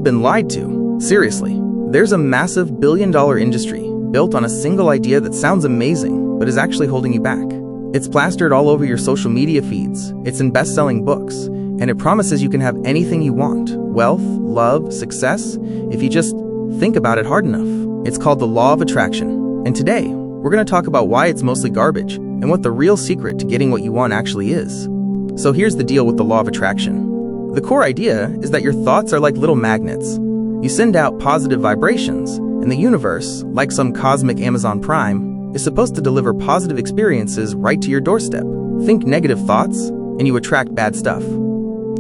been lied to. Seriously, there's a massive billion-dollar industry built on a single idea that sounds amazing, but is actually holding you back. It's plastered all over your social media feeds, it's in best-selling books, and it promises you can have anything you want: wealth, love, success, if you just think about it hard enough. It's called the law of attraction. And today, we're going to talk about why it's mostly garbage and what the real secret to getting what you want actually is. So here's the deal with the law of attraction. The core idea is that your thoughts are like little magnets. You send out positive vibrations, and the universe, like some cosmic Amazon Prime, is supposed to deliver positive experiences right to your doorstep. Think negative thoughts, and you attract bad stuff.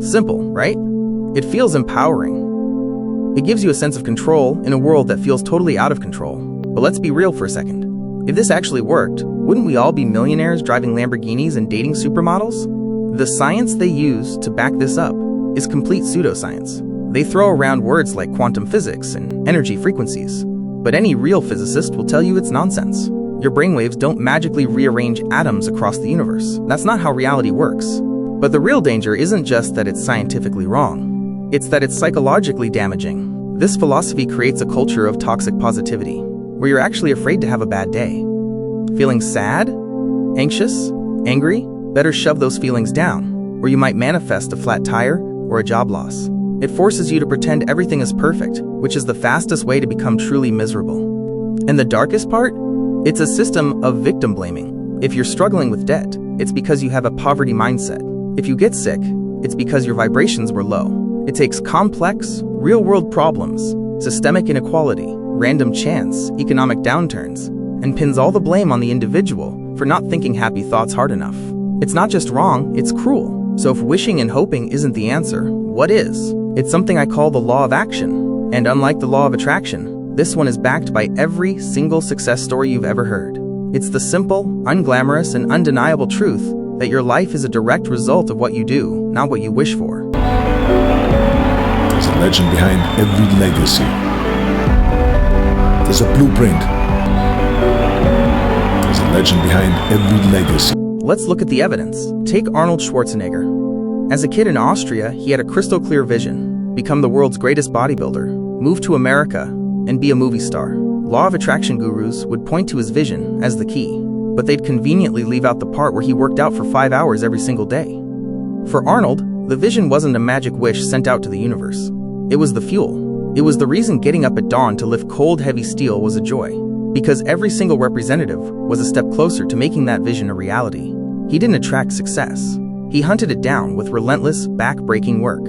Simple, right? It feels empowering. It gives you a sense of control in a world that feels totally out of control. But let's be real for a second. If this actually worked, wouldn't we all be millionaires driving Lamborghinis and dating supermodels? The science they use to back this up is complete pseudoscience. They throw around words like quantum physics and energy frequencies, but any real physicist will tell you it's nonsense. Your brainwaves don't magically rearrange atoms across the universe. That's not how reality works. But the real danger isn't just that it's scientifically wrong. It's that it's psychologically damaging. This philosophy creates a culture of toxic positivity, where you're actually afraid to have a bad day. Feeling sad? Anxious? Angry? Better shove those feelings down, or you might manifest a flat tire or a job loss. It forces you to pretend everything is perfect, which is the fastest way to become truly miserable. And the darkest part? It's a system of victim blaming. If you're struggling with debt, it's because you have a poverty mindset. If you get sick, it's because your vibrations were low. It takes complex, real-world problems, systemic inequality, random chance, economic downturns, and pins all the blame on the individual for not thinking happy thoughts hard enough. It's not just wrong, it's cruel. So if wishing and hoping isn't the answer, what is? It's something I call the law of action. And unlike the law of attraction, this one is backed by every single success story you've ever heard. It's the simple, unglamorous, and undeniable truth that your life is a direct result of what you do, not what you wish for. There's a legend behind every legacy. There's a blueprint. There's a legend behind every legacy. Let's look at the evidence. Take Arnold Schwarzenegger. As a kid in Austria, he had a crystal clear vision: become the world's greatest bodybuilder, move to America, and be a movie star. Law of attraction gurus would point to his vision as the key, but they'd conveniently leave out the part where he worked out for 5 hours every single day. For Arnold, the vision wasn't a magic wish sent out to the universe. It was the fuel. It was the reason getting up at dawn to lift cold, heavy steel was a joy, because every single representative was a step closer to making that vision a reality. He didn't attract success. He hunted it down with relentless, back-breaking work.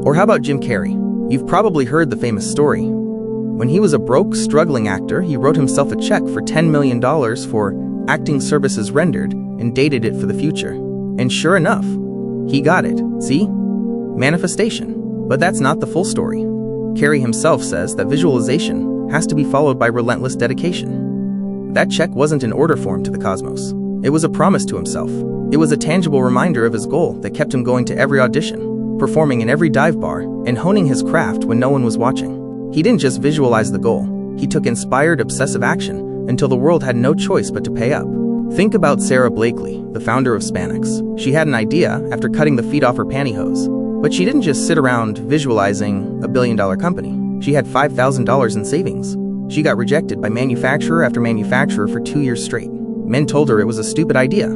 Or how about Jim Carrey? You've probably heard the famous story. When he was a broke, struggling actor, he wrote himself a check for $10 million for acting services rendered and dated it for the future. And sure enough, he got it. See? Manifestation. But that's not the full story. Carrey himself says that visualization has to be followed by relentless dedication. That check wasn't an order form to the cosmos. It was a promise to himself. It was a tangible reminder of his goal that kept him going to every audition, performing in every dive bar, and honing his craft when no one was watching. He didn't just visualize the goal. He took inspired, obsessive action until the world had no choice but to pay up. Think about Sara Blakely, the founder of Spanx. She had an idea after cutting the feet off her pantyhose. But she didn't just sit around visualizing a billion-dollar company. She had $5,000 in savings. She got rejected by manufacturer after manufacturer for 2 years straight. Men told her it was a stupid idea.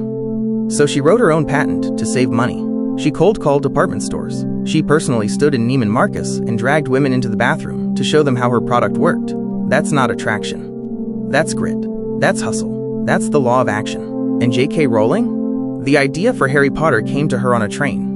So she wrote her own patent to save money. She cold-called department stores. She personally stood in Neiman Marcus and dragged women into the bathroom to show them how her product worked. That's not attraction. That's grit. That's hustle. That's the law of action. And J.K. Rowling? The idea for Harry Potter came to her on a train.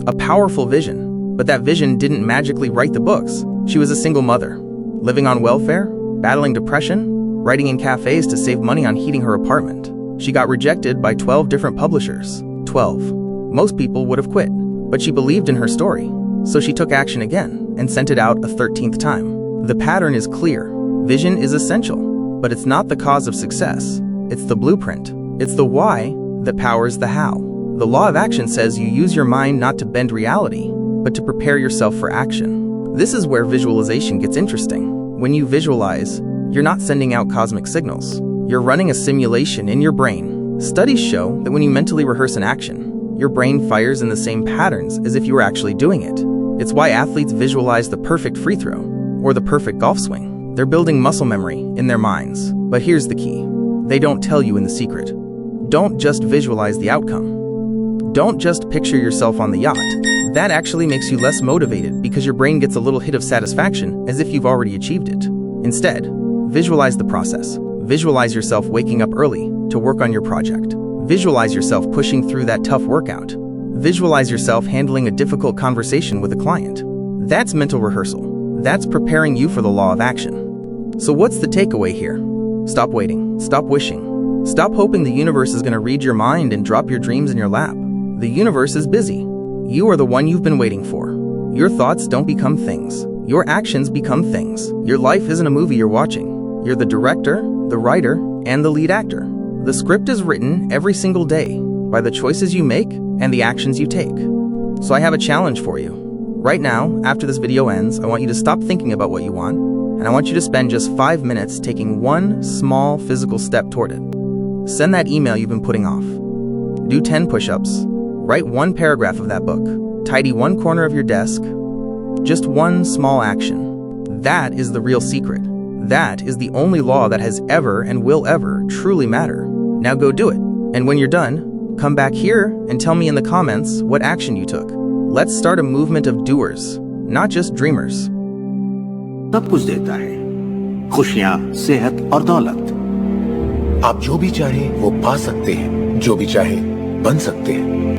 A powerful vision, but that vision didn't magically write the books. She was a single mother, living on welfare, battling depression, writing in cafes to save money on heating her apartment. She got rejected by 12 different publishers. 12. Most people would have quit, but she believed in her story, so she took action again and sent it out a 13th time. The pattern is clear. Vision is essential, but it's not the cause of success. It's the blueprint. It's the why that powers the how. The law of action says you use your mind not to bend reality, but to prepare yourself for action. This is where visualization gets interesting. When you visualize, you're not sending out cosmic signals. You're running a simulation in your brain. Studies show that when you mentally rehearse an action, your brain fires in the same patterns as if you were actually doing it. It's why athletes visualize the perfect free throw or the perfect golf swing. They're building muscle memory in their minds. But here's the key. They don't tell you in the secret. Don't just visualize the outcome. Don't just picture yourself on the yacht. That actually makes you less motivated because your brain gets a little hit of satisfaction as if you've already achieved it. Instead, visualize the process. Visualize yourself waking up early to work on your project. Visualize yourself pushing through that tough workout. Visualize yourself handling a difficult conversation with a client. That's mental rehearsal. That's preparing you for the law of action. So what's the takeaway here? Stop waiting. Stop wishing. Stop hoping the universe is going to read your mind and drop your dreams in your lap. The universe is busy. You are the one you've been waiting for. Your thoughts don't become things. Your actions become things. Your life isn't a movie you're watching. You're the director, the writer, and the lead actor. The script is written every single day by the choices you make and the actions you take. So I have a challenge for you. Right now, after this video ends, I want you to stop thinking about what you want, and I want you to spend just 5 minutes taking one small physical step toward it. Send that email you've been putting off. Do 10 push-ups. Write 1 paragraph of that book. Tidy 1 corner of your desk. Just 1 small action. That is the real secret. That is the only law that has ever and will ever truly matter. Now go do it. And when you're done, come back here and tell me in the comments what action you took. Let's start a movement of doers, not just dreamers. सब कुछ देता है, खुशियां, सेहत और दौलत। आप जो भी चाहें वो पा सकते हैं, जो भी चाहे बन सकते हैं।